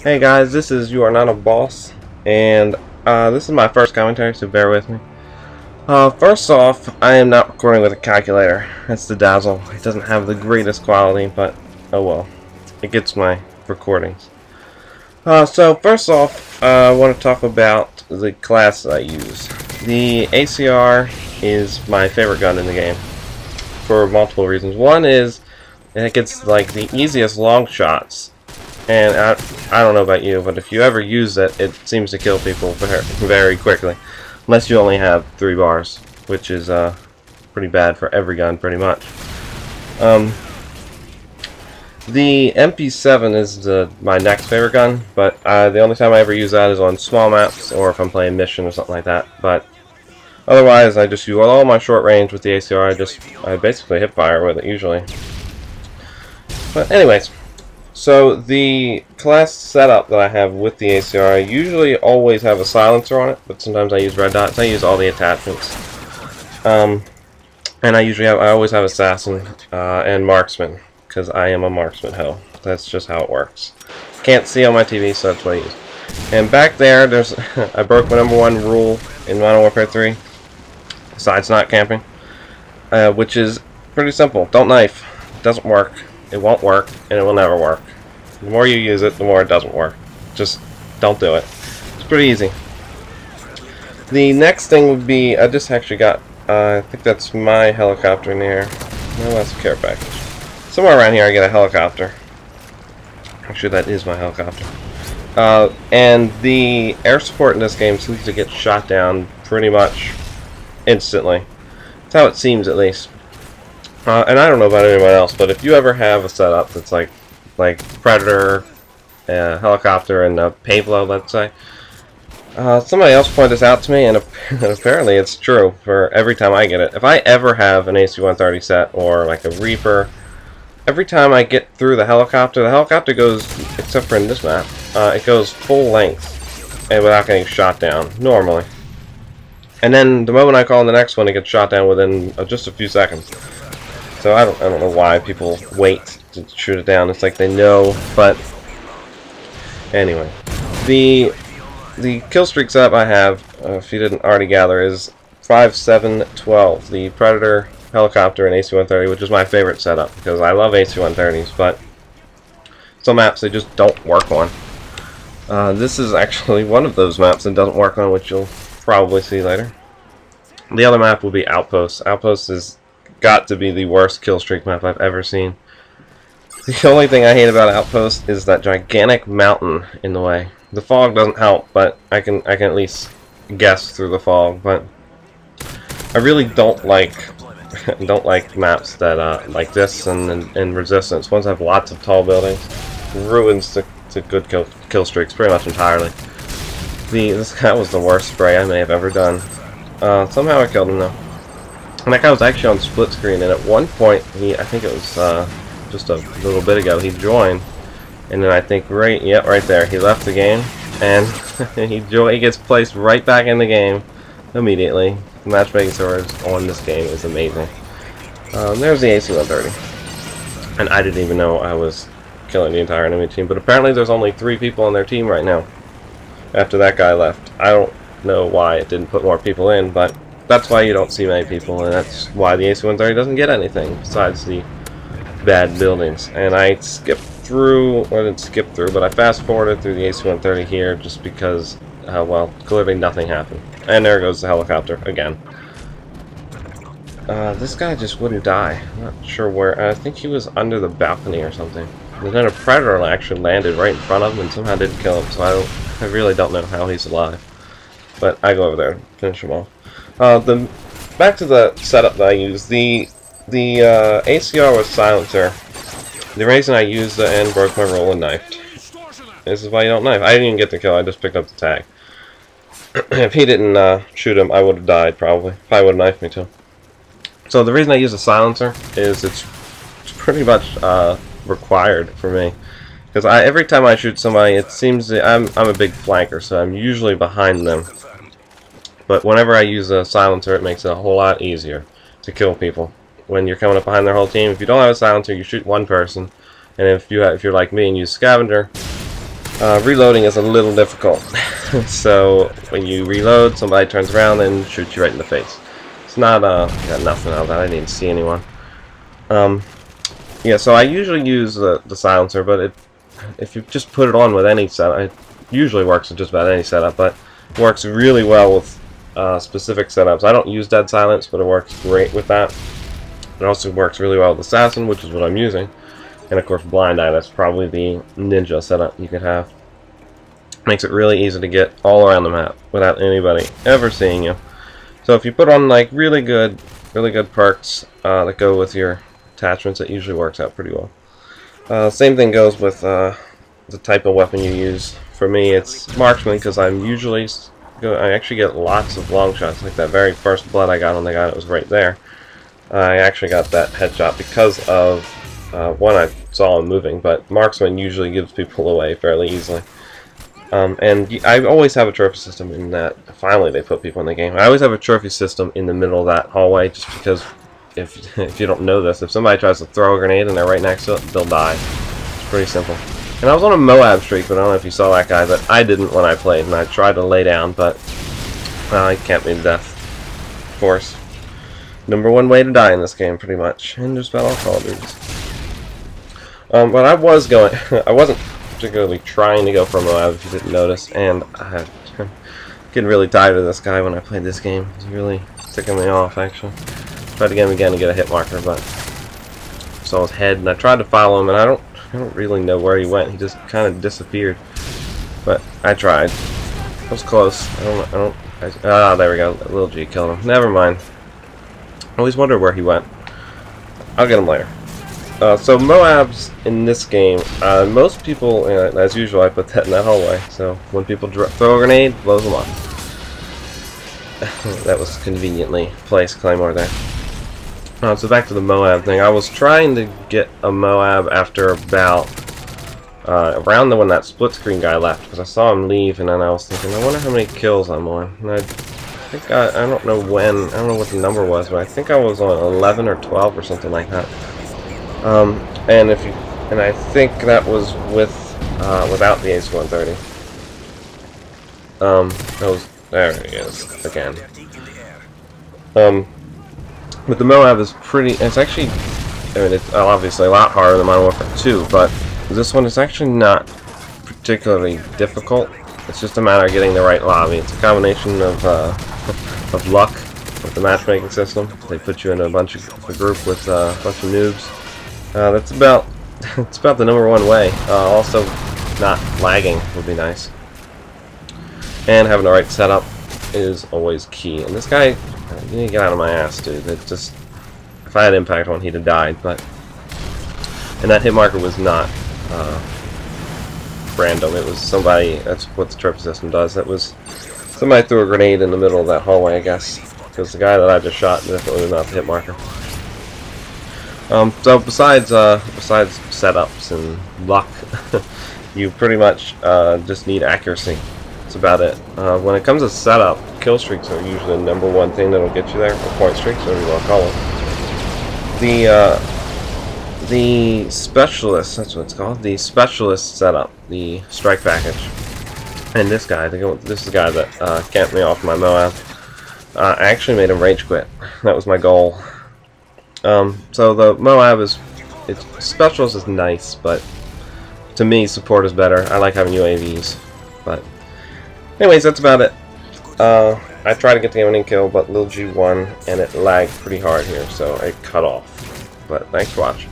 Hey guys, this is You Are Not a Boss, and this is my first commentary, so bear with me. First off, I am not recording with a calculator. That's the Dazzle. It doesn't have the greatest quality, but oh well. It gets my recordings. So first off, I want to talk about the class that I use. The ACR is my favorite gun in the game for multiple reasons. One is it gets like the easiest long shots. And I don't know about you, but if you ever use it, it seems to kill people very quickly. Unless you only have 3 bars, which is pretty bad for every gun, pretty much. The MP7 is my next favorite gun, but the only time I ever use that is on small maps, or if I'm playing mission or something like that. But otherwise, I just use all my short range with the ACR. I basically hip fire with it usually. But anyways. So the class setup that I have with the ACR, I usually always have a silencer on it, but sometimes I use red dots. I use all the attachments, and I always have assassin and marksman, because I am a marksman hoe. That's just how it works. Can't see on my TV, so that's what I use. And back there, there's I broke my #1 rule in Modern Warfare 3, besides not camping, which is pretty simple. Don't knife. It doesn't work. It won't work, and it will never work. The more you use it, the more it doesn't work. Just don't do it. It's pretty easy. The next thing would be, I just actually got, I think that's my helicopter in here. No, that's a care package. Somewhere around here I get a helicopter. Actually, that is my helicopter. And the air support in this game seems to get shot down pretty much instantly. That's how it seems, at least. And I don't know about anyone else, but if you ever have a setup that's like Predator, helicopter, and a Pavlo, let's say, somebody else pointed this out to me, and apparently it's true for every time I get it. If I ever have an AC-130 set or like a Reaper, every time I get through the helicopter goes, except for in this map, it goes full length and without getting shot down normally. And then the moment I call in the next one, it gets shot down within just a few seconds. So I don't know why people wait to shoot it down. It's like they know, but anyway, the kill streak setup I have, if you didn't already gather, is 5, 7, 12. The Predator, helicopter, and AC-130, which is my favorite setup because I love AC-130s, but some maps they just don't work on. This is actually one of those maps that doesn't work on, which you'll probably see later. The other map will be Outpost. Outpost is got to be the worst kill streak map I've ever seen. The only thing I hate about Outpost is that gigantic mountain in the way. The fog doesn't help, but I can at least guess through the fog. But I really don't like maps that like this and Resistance. Ones that have lots of tall buildings ruins the good kill streaks pretty much entirely. This guy was the worst spray I may have ever done. Somehow I killed him though. And that guy was actually on split screen, and at one point, I think it was just a little bit ago, he joined, and then I think right there, he left the game, and he gets placed right back in the game immediately. The matchmaking servers on this game is amazing. There's the AC-130, and I didn't even know I was killing the entire enemy team, but apparently there's only 3 people on their team right now, after that guy left. I don't know why it didn't put more people in, but that's why you don't see many people, and that's why the AC-130 doesn't get anything besides the bad buildings. And I skipped through, or didn't skip through, but I fast-forwarded through the AC-130 here just because, well, clearly nothing happened. And there goes the helicopter again. This guy just wouldn't die. I'm not sure where. I think he was under the balcony or something. And then a Predator actually landed right in front of him and somehow didn't kill him, so I really don't know how he's alive. But I go over there and finish him off. Back to the setup that I use. The ACR with silencer. The reason I used it and broke my rule and knifed. This is why you don't knife. I didn't even get the kill. I just picked up the tag. If he didn't shoot him, I would have died probably. Probably would have knifed me too. So the reason I use a silencer is it's pretty much required for me. Because every time I shoot somebody, it seems that I'm a big flanker, so I'm usually behind them. But whenever I use a silencer, it makes it a whole lot easier to kill people. When you're coming up behind their whole team, if you don't have a silencer, you shoot one person, and if you're like me and use scavenger, Reloading is a little difficult. So when you reload, somebody turns around and shoots you right in the face. It's not, got nothing out of that. I didn't see anyone. Yeah, so I usually use the silencer, but if you just put it on with any setup, it usually works with just about any setup, but it works really well with specific setups. I don't use dead silence, but it works great with that. It also works really well with Assassin, which is what I'm using. And of course Blind Eye, that's probably the ninja setup you could have. Makes it really easy to get all around the map without anybody ever seeing you. So if you put on like really good perks that go with your attachments, it usually works out pretty well. Same thing goes with the type of weapon you use. For me, it's marksman, because I actually get lots of long shots. Like that very first blood I got on the guy that was right there. I actually got that headshot because of one, I saw him moving, but marksman usually gives people away fairly easily. And I always have a trophy system in that. Finally, they put people in the game. I always have a trophy system in the middle of that hallway, just because if you don't know this, if somebody tries to throw a grenade and they're right next to it, they'll die. It's pretty simple. And I was on a Moab streak, but I don't know if you saw that guy, but I didn't when I played, and I tried to lay down, but I can't be to death. Of course. #1 way to die in this game, pretty much. And just about all Call of Duties. But I wasn't particularly trying to go for a Moab, if you didn't notice, and I'm getting really tired of this guy when I played this game. He's really ticking me off, actually. Tried to get him again to get a hit marker, but saw his head, and I tried to follow him, and I don't really know where he went. He just kind of disappeared. But I tried. It was close. There we go. Little G killed him. Never mind. I always wonder where he went. I'll get him later. So Moabs in this game, most people, as usual, I put that in that hallway. So when people throw a grenade, blows them up. That was conveniently placed Claymore there. So back to the Moab thing. I was trying to get a Moab after about around when that split screen guy left, because I saw him leave, and then I was thinking, I wonder how many kills I'm on. And I think I don't know when, I don't know what the number was, but I think I was on 11 or 12 or something like that. And I think that was without the Ace-130. There he is again. But the Moab is it's actually, it's obviously a lot harder than Modern Warfare 2, but this one is actually not particularly difficult. It's just a matter of getting the right lobby. It's a combination of luck with the matchmaking system. They put you in a group with a bunch of noobs. That's about the #1 way. Also, not lagging would be nice. And having the right setup is always key. And this guy, you need to get out of my ass, dude. It just, if I had impact on, he'd have died. And that hit marker was not random. It was somebody. That's what the trophy system does. That was somebody threw a grenade in the middle of that hallway, I guess, because the guy that I just shot definitely was not the hit marker. So besides setups and luck, you pretty much just need accuracy. That's about it. When it comes to setup, kill streaks are usually the #1 thing that'll get you there, or point streaks, whatever you want to call them. The specialist, that's what it's called, the specialist setup, the strike package. And this guy, this is the guy that camped me off my Moab. I actually made him rage quit. That was my goal. So the Moab specialist is nice, but to me support is better. I like having UAVs. But anyways, that's about it. I tried to get the winning kill, but Lil G won, and it lagged pretty hard here, so it cut off. But thanks for watching.